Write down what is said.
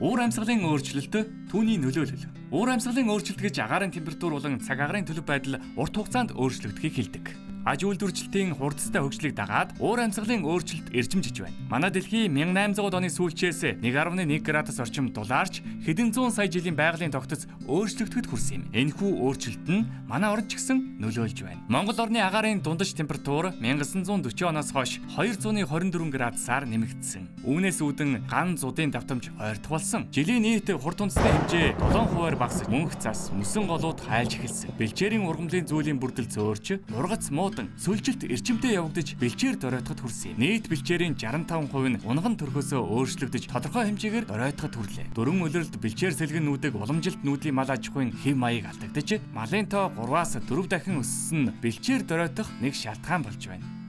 Уур амьсгалын өөрчлөлт түүний нөлөөлөл. Уур амьсгалын өөрчлөлт гэж агаарын температур болон цаг агаарын төлөв байдал урт хугацаанд өөрчлөгдөхийг хэлдэг. Аж үйлдвэрчлэлтийн хурдтай хөгжлийг дагаад уур амьсгалын өөрчлөлт эрчимжиж байна. Манай дэлхий 1800 оны сүүлчээс 1.1 градус орчим дулаарч хэдэн зуун сая жилийн байгалийн тогтоц өөрчлөгдөхөд хүрсэн юм. Энэхүү өөрчлөлт нь манай орнд ч гэсэн нөлөөлж байна. Монгол орны агаарын дундаж температур 1940 оноос хойш 224 градусаар нэмэгдсэн. Үүнээс үүдэн ган зуудын давтамж ойртох болсон. Жилийн нийт хурд хүнсний хэмжээ 7% багасж мөнх цас, мөсөн голууд хайлж эхэлсэн. Бэлчээрийн ургамлын зүйлийн бүрдэл зөөрч, нургац сүлжилт эрчимтэй явагдаж бэлчээр доройтоход хүрсэн. Нийт бэлчээрийн 65% нь унган төрхөөсөө өөрчлөгдөж тодорхой хэмжээгээр доройтоход хүрлээ. Дөрвөн улиралд бэлчээр сэлгэн нүүдэг уламжилт нүүдлийн мал аж ахуйн хэв маяг алдагдаж малын тоо 3-аас 4 дахин өссөн нь бэлчээр доройтох нэг шалтгаан болж байна.